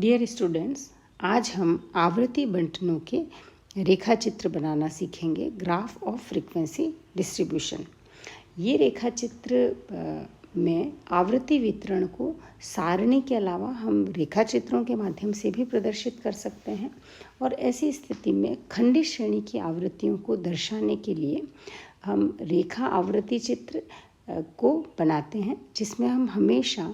Dear students, आज हम आवृत्ति बंटनों के रेखा चित्र बनाना सीखेंगे। Graph of frequency distribution. ये रेखा चित्र में आवृत्ति वितरण को सारणी के अलावा हम रेखा चित्रों के माध्यम से भी प्रदर्शित कर सकते हैं। और ऐसी स्थिति में खंडित श्रेणी की आवृत्तियों को दर्शाने के लिए हम रेखा आवृत्ति चित्र को बनाते हैं, जिसमें हम हमेशा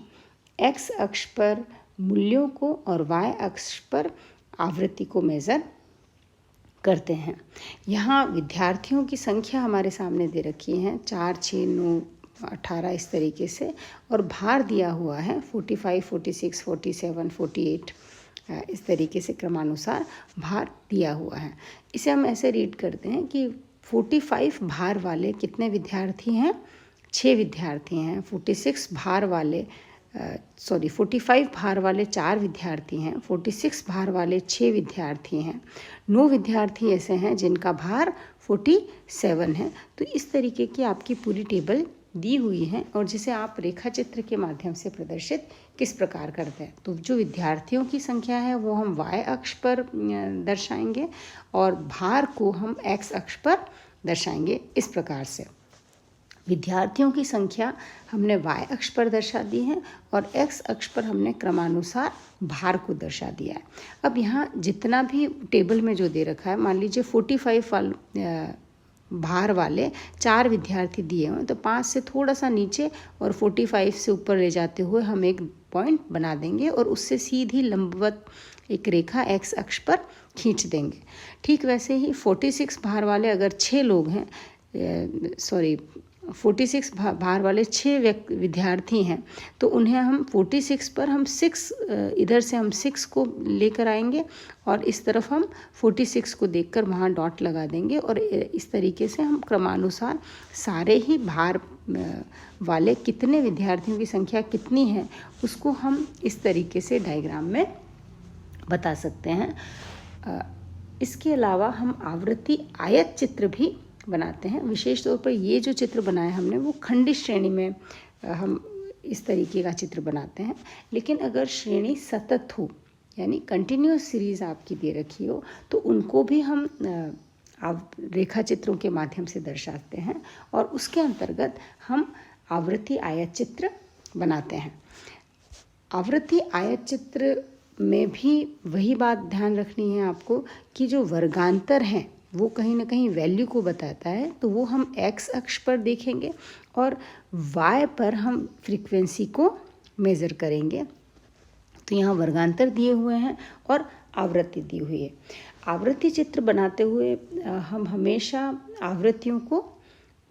एक्स अक्ष पर मूल्यों को और वाई अक्ष पर आवृत्ति को मेज़र करते हैं। यहाँ विद्यार्थियों की संख्या हमारे सामने दे रखी है, 4, 6, 9, 18 इस तरीके से, और भार दिया हुआ है 45, 46, 47, 48 इस तरीके से क्रमानुसार भार दिया हुआ है। इसे हम ऐसे रीड करते हैं कि 45 भार वाले कितने विद्यार्थी हैं? 6 विद्यार्थी हैं। 45 भार वाले 4 विद्यार्थी हैं। 46 भार वाले 6 विद्यार्थी हैं। 9 विद्यार्थी ऐसे हैं जिनका भार 47 है। तो इस तरीके की आपकी पूरी टेबल दी हुई है, और जिसे आप रेखा चित्र के माध्यम से प्रदर्शित किस प्रकार करते हैं। तो जो विद्यार्थियों की संख्या है वो हम y अक्ष पर दर्शाएंगे, और भार को हम x अक्ष पर दर्शाएंगे। इस प्रकार से विद्यार्थियों की संख्या हमने y अक्ष पर दर्शा दी है, और x अक्ष पर हमने क्रमानुसार भार को दर्शा दिया है। अब यहाँ जितना भी टेबल में जो दे रखा है, मान लीजिए 45 भार वाले 4 विद्यार्थी दिए हुए, तो 5 से थोड़ा सा नीचे और 45 से ऊपर ले जाते हुए हम एक पॉइंट बना देंगे, और उससे सीधी लंबवत एक रेखा x अक्ष पर खींच देंगे। ठीक वैसे ही 46 भार वाले अगर 6 लोग हैं, 46 भार वाले 6 विद्यार्थी हैं, तो उन्हें हम 46 पर हम 6 इधर से हम 6 को लेकर आएंगे, और इस तरफ हम 46 को देखकर वहाँ डॉट लगा देंगे, और इस तरीके से हम क्रमानुसार सारे ही भार वाले कितने विद्यार्थियों की संख्या कितनी है उसको हम इस तरीके से डायग्राम में बता सकते हैं। इसके अलावा हम आवृत्ति आयत चित्र भी बनाते हैं। विशेष तौर पर ये जो चित्र बनाया हमने वो खंडित श्रेणी में हम इस तरीके का चित्र बनाते हैं। लेकिन अगर श्रेणी सतत हो, यानी कंटिन्यूस सीरीज आपकी दे रखी हो, तो उनको भी हम रेखा चित्रों के माध्यम से दर्शाते हैं, और उसके अंतर्गत हम आवृत्ति आयत चित्र बनाते हैं। आवृत्ति आयत चित्र में भी वही बात ध्यान रखनी है आपको कि जो वर्गांतर हैं वो कहीं ना कहीं वैल्यू को बताता है, तो वो हम x अक्ष पर देखेंगे, और y पर हम फ्रीक्वेंसी को मेज़र करेंगे। तो यहाँ वर्गांतर दिए हुए हैं और आवृत्ति दी हुई है। आवृत्ति चित्र बनाते हुए हम हमेशा आवृत्तियों को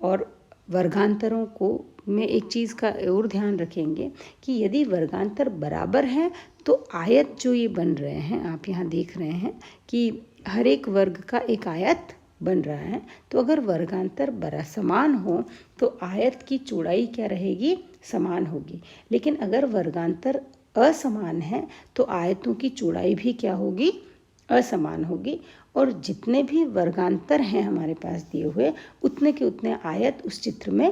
और वर्गांतरों को में एक चीज़ का और ध्यान रखेंगे कि यदि वर्गांतर बराबर हैं तो आयत जो ये बन रहे हैं, आप यहाँ देख रहे हैं कि हर एक वर्ग का एक आयत बन रहा है। तो अगर वर्गांतर समान हो तो आयत की चौड़ाई क्या रहेगी? समान होगी। लेकिन अगर वर्गांतर असमान है तो आयतों की चौड़ाई भी क्या होगी? असमान होगी। और जितने भी वर्गांतर हैं हमारे पास दिए हुए, उतने के उतने आयत उस चित्र में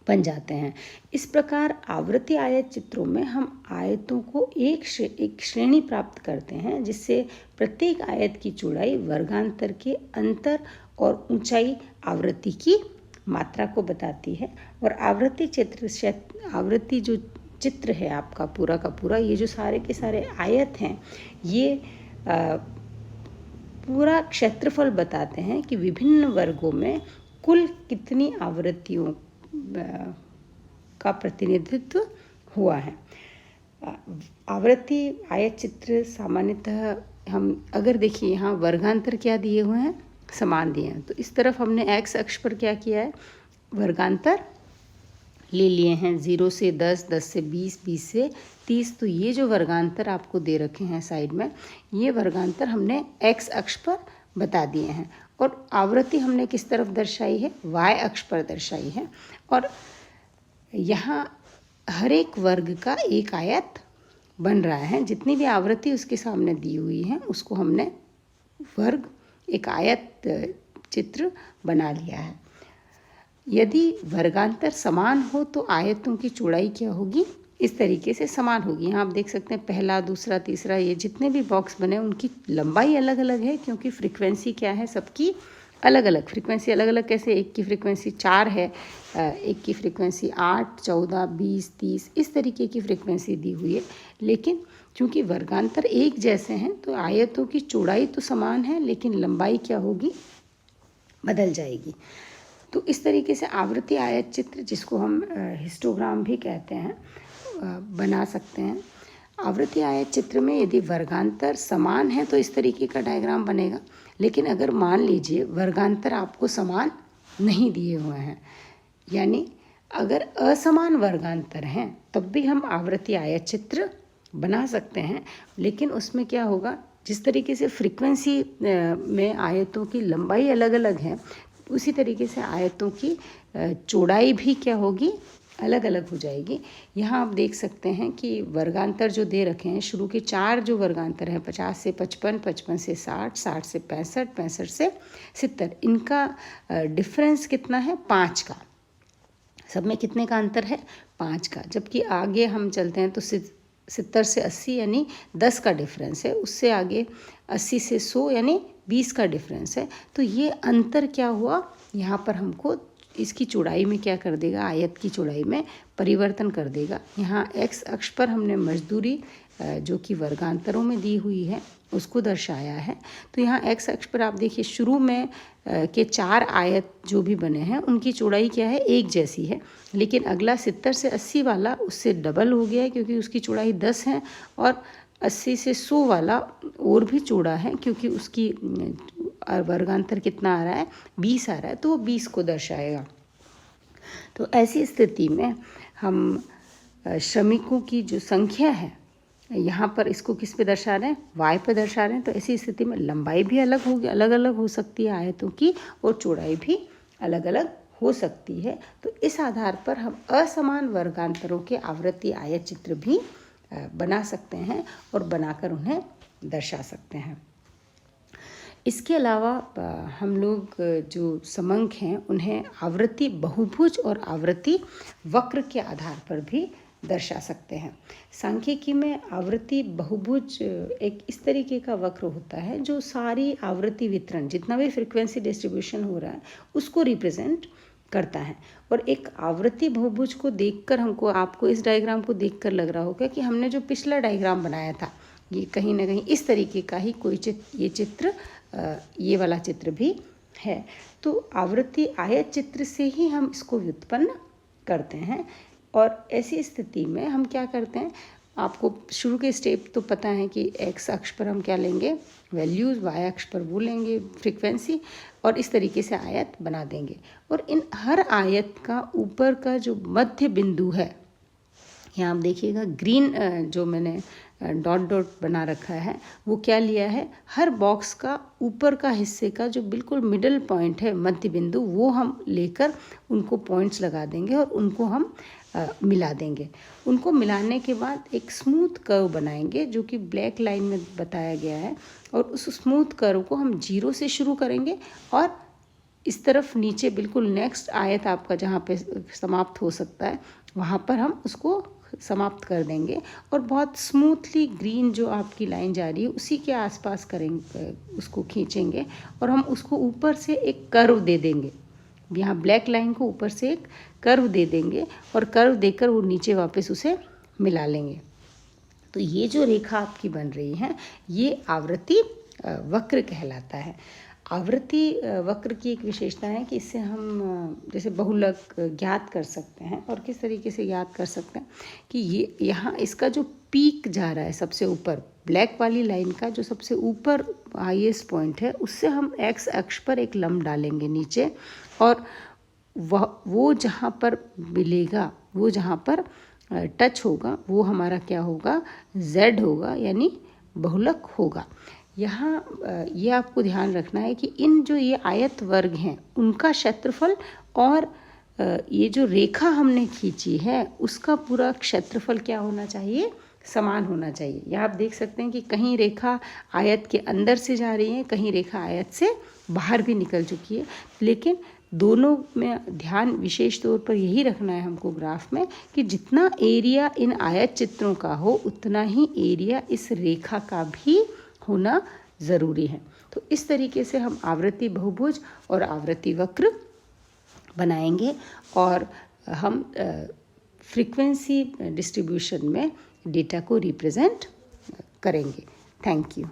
बन जाते हैं। इस प्रकार आवृत्ति आयत चित्रों में हम आयतों को एक श्रेणी प्राप्त करते हैं, जिससे प्रत्येक आयत की चौड़ाई वर्गांतर के अंतर और ऊंचाई आवृत्ति की मात्रा को बताती है। और आवृत्ति जो चित्र है आपका पूरा का पूरा, ये जो सारे के सारे आयत हैं, ये पूरा क्षेत्रफल बताते हैं कि विभिन्न वर्गों में कुल कितनी आवृत्तियों का प्रतिनिधित्व हुआ है। आवृत्ति आयत चित्र सामान्यतः हम अगर देखिए, यहाँ वर्गांतर क्या दिए हुए हैं? समान दिए हैं। तो इस तरफ हमने x अक्ष पर क्या किया है? वर्गांतर ले लिए हैं, 0 से 10, 10 से 20, 20 से 30। तो ये जो वर्गांतर आपको दे रखे हैं साइड में, ये वर्गांतर हमने x अक्ष पर बता दिए हैं। और आवृत्ति हमने किस तरफ दर्शाई है? y अक्ष पर दर्शाई है। और यहाँ हर एक वर्ग का एक आयत बन रहा है। जितनी भी आवृत्ति उसके सामने दी हुई है उसको हमने वर्ग एक आयत चित्र बना लिया है। यदि वर्गांतर समान हो तो आयतों की चौड़ाई क्या होगी? इस तरीके से समान होगी। यहाँ आप देख सकते हैं पहला, दूसरा, तीसरा, ये जितने भी बॉक्स बने उनकी लंबाई अलग अलग है, क्योंकि फ्रीक्वेंसी क्या है सबकी अलग अलग। फ्रीक्वेंसी अलग अलग कैसे, एक की फ्रीक्वेंसी 4 है, एक की फ्रीक्वेंसी 8, 14, 20, 30, इस तरीके की फ्रीक्वेंसी दी हुई है। लेकिन चूँकि वर्गांतर एक जैसे हैं तो आयतों की चौड़ाई तो समान है, लेकिन लंबाई क्या होगी, बदल जाएगी। तो इस तरीके से आवृत्ति आयत चित्र, जिसको हम हिस्टोग्राम भी कहते हैं, बना सकते हैं। आवृत्ति आयत चित्र में यदि वर्गांतर समान है तो इस तरीके का डायग्राम बनेगा। लेकिन अगर मान लीजिए वर्गांतर आपको समान नहीं दिए हुए हैं, यानी अगर असमान वर्गांतर हैं, तब भी हम आवृत्ति आयत चित्र बना सकते हैं। लेकिन उसमें क्या होगा, जिस तरीके से फ्रीक्वेंसी में आयतों की लंबाई अलग अलग है, उसी तरीके से आयतों की चौड़ाई भी क्या होगी, अलग अलग हो जाएगी। यहाँ आप देख सकते हैं कि वर्गांतर जो दे रखे हैं, शुरू के 4 जो वर्गांतर हैं, 50 से 55, 55 से 60, 60 से 65, 65 से 70, इनका डिफरेंस कितना है, 5 का। सब में कितने का अंतर है, 5 का। जबकि आगे हम चलते हैं तो 70 से 80 यानी 10 का डिफरेंस है, उससे आगे 80 से 100 यानी 20 का डिफरेंस है। तो ये अंतर क्या हुआ, यहाँ पर हमको इसकी चौड़ाई में क्या कर देगा, आयत की चौड़ाई में परिवर्तन कर देगा। यहाँ एक्स अक्ष पर हमने मजदूरी जो कि वर्गांतरों में दी हुई है उसको दर्शाया है। तो यहाँ एक्स अक्ष पर आप देखिए शुरू में के 4 आयत जो भी बने हैं उनकी चौड़ाई क्या है, एक जैसी है। लेकिन अगला 70 से 80 वाला उससे डबल हो गया है, क्योंकि उसकी चौड़ाई 10 है, और 80 से 100 वाला और भी चौड़ा है, क्योंकि उसकी वर्गांतर कितना आ रहा है, 20 आ रहा है, तो वो 20 को दर्शाएगा। तो ऐसी स्थिति में हम श्रमिकों की जो संख्या है, यहाँ पर इसको किस पे दर्शा रहे हैं, y पे दर्शा रहे हैं। तो ऐसी स्थिति में लंबाई भी अलग होगी, अलग अलग हो सकती है आयतों की, और चौड़ाई भी अलग अलग हो सकती है। तो इस आधार पर हम असमान वर्गांतरों के आवृत्ति आयत चित्र भी बना सकते हैं और बनाकर उन्हें दर्शा सकते हैं। इसके अलावा हम लोग जो समंक हैं उन्हें आवृत्ति बहुभुज और आवृत्ति वक्र के आधार पर भी दर्शा सकते हैं। सांख्यिकी में आवृत्ति बहुभुज एक इस तरीके का वक्र होता है जो सारी आवृत्ति वितरण, जितना भी फ्रीक्वेंसी डिस्ट्रीब्यूशन हो रहा है, उसको रिप्रेजेंट करता है। और एक आवृत्ति बहुभुज को देखकर हमको, आपको इस डायग्राम को देखकर लग रहा होगा कि हमने जो पिछला डायग्राम बनाया था, ये कहीं ना कहीं इस तरीके का ही कोई चित्र, ये वाला चित्र भी है। तो आवृत्ति आयत चित्र से ही हम इसको व्युत्पन्न करते हैं। और ऐसी स्थिति में हम क्या करते हैं, आपको शुरू के स्टेप तो पता है कि एक्स अक्ष पर हम क्या लेंगे, वैल्यूज़, वाई अक्ष पर वो लेंगे फ्रीक्वेंसी, और इस तरीके से आयत बना देंगे। और इन हर आयत का ऊपर का जो मध्य बिंदु है, यहाँ आप देखिएगा ग्रीन जो मैंने डॉट डॉट बना रखा है, वो क्या लिया है, हर बॉक्स का ऊपर का हिस्से का जो बिल्कुल मिडल पॉइंट है, मध्य बिंदु, वो हम लेकर उनको पॉइंट्स लगा देंगे और उनको हम मिला देंगे। उनको मिलाने के बाद एक स्मूथ कर्व बनाएंगे जो कि ब्लैक लाइन में बताया गया है, और उस स्मूथ कर्व को हम 0 से शुरू करेंगे और इस तरफ नीचे बिल्कुल नेक्स्ट आयत आपका जहाँ पे समाप्त हो सकता है, वहाँ पर हम उसको समाप्त कर देंगे। और बहुत स्मूथली ग्रीन जो आपकी लाइन जा रही है उसी के आसपास करेंगे, उसको खींचेंगे और हम उसको ऊपर से एक कर्व दे देंगे। यहाँ ब्लैक लाइन को ऊपर से एक कर्व दे देंगे और कर्व देकर वो नीचे वापस उसे मिला लेंगे। तो ये जो रेखा आपकी बन रही है ये आवृत्ति वक्र कहलाता है। आवृत्ति वक्र की एक विशेषता है कि इससे हम जैसे बहुलक ज्ञात कर सकते हैं। और किस तरीके से ज्ञात कर सकते हैं कि ये यहाँ इसका जो पीक जा रहा है सबसे ऊपर, ब्लैक वाली लाइन का जो सबसे ऊपर हाईएस्ट पॉइंट है, उससे हम एक्स अक्ष पर एक लंब डालेंगे नीचे, और वो जहाँ पर मिलेगा, वो जहाँ पर टच होगा, वो हमारा क्या होगा, Z होगा, यानी बहुलक होगा। यहाँ ये आपको ध्यान रखना है कि इन जो ये आयत वर्ग हैं उनका क्षेत्रफल और ये जो रेखा हमने खींची है उसका पूरा क्षेत्रफल क्या होना चाहिए, समान होना चाहिए। यहाँ आप देख सकते हैं कि कहीं रेखा आयत के अंदर से जा रही है, कहीं रेखा आयत से बाहर भी निकल चुकी है, लेकिन दोनों में ध्यान विशेष तौर पर यही रखना है हमको ग्राफ में कि जितना एरिया इन आयत चित्रों का हो उतना ही एरिया इस रेखा का भी होना ज़रूरी है। तो इस तरीके से हम आवृत्ति बहुभुज और आवृत्ति वक्र बनाएंगे और हम फ्रीक्वेंसी डिस्ट्रीब्यूशन में डेटा को रिप्रेजेंट करेंगे। Thank you.